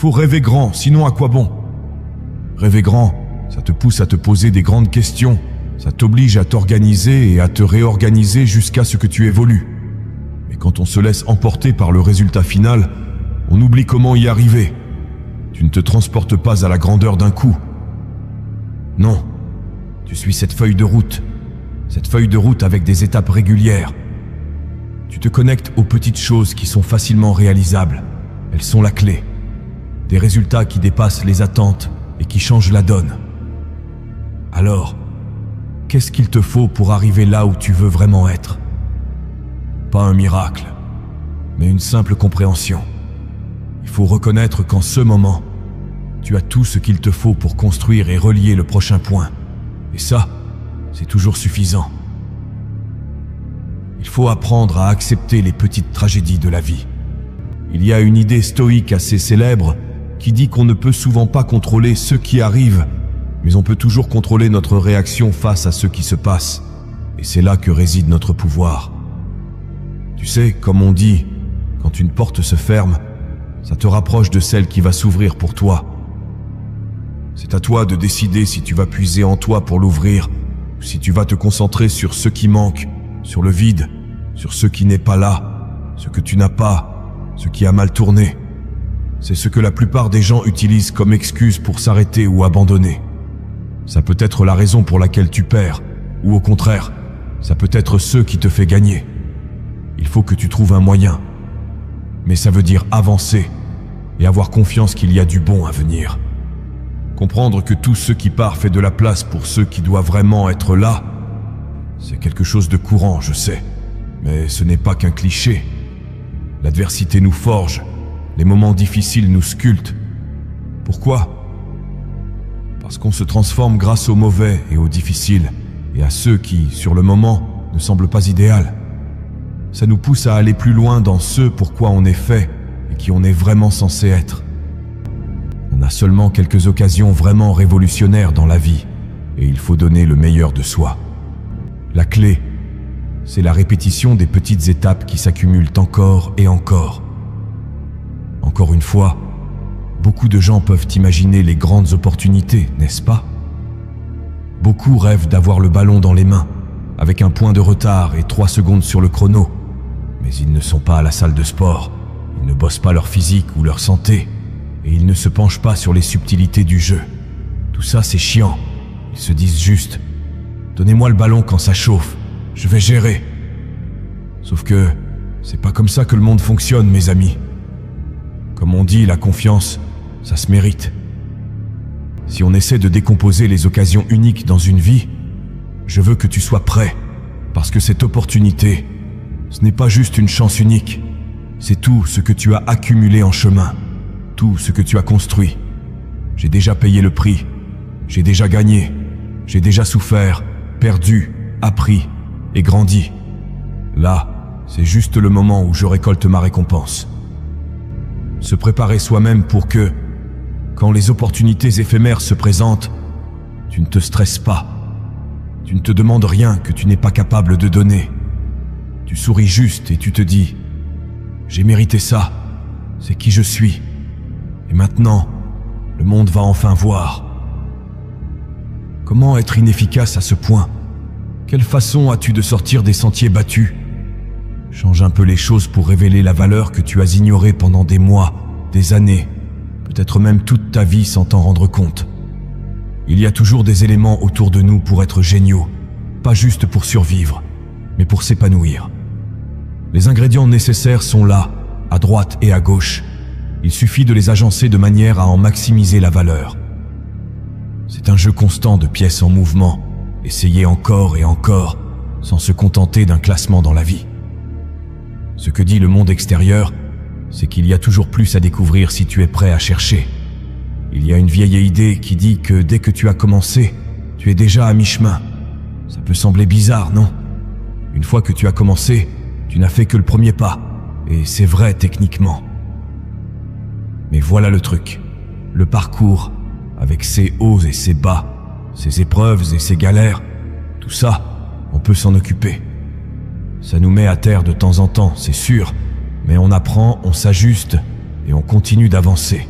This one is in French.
faut rêver grand, sinon à quoi bon? Rêver grand, ça te pousse à te poser des grandes questions, ça t'oblige à t'organiser et à te réorganiser jusqu'à ce que tu évolues. Mais quand on se laisse emporter par le résultat final, on oublie comment y arriver. Tu ne te transportes pas à la grandeur d'un coup. Non, tu suis cette feuille de route avec des étapes régulières. Tu te connectes aux petites choses qui sont facilement réalisables. Elles sont la clé. Des résultats qui dépassent les attentes et qui changent la donne. Alors, qu'est-ce qu'il te faut pour arriver là où tu veux vraiment être? Pas un miracle, mais une simple compréhension. Il faut reconnaître qu'en ce moment, tu as tout ce qu'il te faut pour construire et relier le prochain point. Et ça, c'est toujours suffisant. Il faut apprendre à accepter les petites tragédies de la vie. Il y a une idée stoïque assez célèbre qui dit qu'on ne peut souvent pas contrôler ce qui arrive, mais on peut toujours contrôler notre réaction face à ce qui se passe. Et c'est là que réside notre pouvoir. Tu sais, comme on dit, quand une porte se ferme, ça te rapproche de celle qui va s'ouvrir pour toi. C'est à toi de décider si tu vas puiser en toi pour l'ouvrir, ou si tu vas te concentrer sur ce qui manque, sur le vide, sur ce qui n'est pas là, ce que tu n'as pas, ce qui a mal tourné. C'est ce que la plupart des gens utilisent comme excuse pour s'arrêter ou abandonner. Ça peut être la raison pour laquelle tu perds, ou au contraire, ça peut être ce qui te fait gagner. Il faut que tu trouves un moyen. Mais ça veut dire avancer et avoir confiance qu'il y a du bon à venir. Comprendre que tout ce qui part fait de la place pour ceux qui doivent vraiment être là, c'est quelque chose de courant, je sais. Mais ce n'est pas qu'un cliché. L'adversité nous forge, les moments difficiles nous sculptent. Pourquoi? Parce qu'on se transforme grâce aux mauvais et aux difficiles, et à ceux qui, sur le moment, ne semblent pas idéaux. Ça nous pousse à aller plus loin dans ce pourquoi on est fait et qui on est vraiment censé être. On a seulement quelques occasions vraiment révolutionnaires dans la vie, et il faut donner le meilleur de soi. La clé, c'est la répétition des petites étapes qui s'accumulent encore et encore. Encore une fois, beaucoup de gens peuvent imaginer les grandes opportunités, n'est-ce pas? Beaucoup rêvent d'avoir le ballon dans les mains, avec un point de retard et 3 secondes sur le chrono. Mais ils ne sont pas à la salle de sport, ils ne bossent pas leur physique ou leur santé, et ils ne se penchent pas sur les subtilités du jeu. Tout ça, c'est chiant. Ils se disent juste « Donnez-moi le ballon quand ça chauffe, je vais gérer ». Sauf que c'est pas comme ça que le monde fonctionne, mes amis. Comme on dit, la confiance, ça se mérite. Si on essaie de décomposer les occasions uniques dans une vie, je veux que tu sois prêt, parce que cette opportunité, ce n'est pas juste une chance unique, c'est tout ce que tu as accumulé en chemin, tout ce que tu as construit. J'ai déjà payé le prix, j'ai déjà gagné, j'ai déjà souffert, perdu, appris et grandi. Là, c'est juste le moment où je récolte ma récompense. Se préparer soi-même pour que, quand les opportunités éphémères se présentent, tu ne te stresses pas. Tu ne te demandes rien que tu n'es pas capable de donner. Tu souris juste et tu te dis « J'ai mérité ça, c'est qui je suis. Et maintenant, le monde va enfin voir. » Comment être inefficace à ce point? Quelle façon as-tu de sortir des sentiers battus? Change un peu les choses pour révéler la valeur que tu as ignorée pendant des mois, des années, peut-être même toute ta vie sans t'en rendre compte. Il y a toujours des éléments autour de nous pour être géniaux, pas juste pour survivre, mais pour s'épanouir. Les ingrédients nécessaires sont là, à droite et à gauche. Il suffit de les agencer de manière à en maximiser la valeur. C'est un jeu constant de pièces en mouvement, essayer encore et encore, sans se contenter d'un classement dans la vie. Ce que dit le monde extérieur, c'est qu'il y a toujours plus à découvrir si tu es prêt à chercher. Il y a une vieille idée qui dit que dès que tu as commencé, tu es déjà à mi-chemin. Ça peut sembler bizarre, non? Une fois que tu as commencé, tu n'as fait que le premier pas, et c'est vrai techniquement. Mais voilà le truc, le parcours, avec ses hauts et ses bas, ses épreuves et ses galères, tout ça, on peut s'en occuper. Ça nous met à terre de temps en temps, c'est sûr, mais on apprend, on s'ajuste et on continue d'avancer.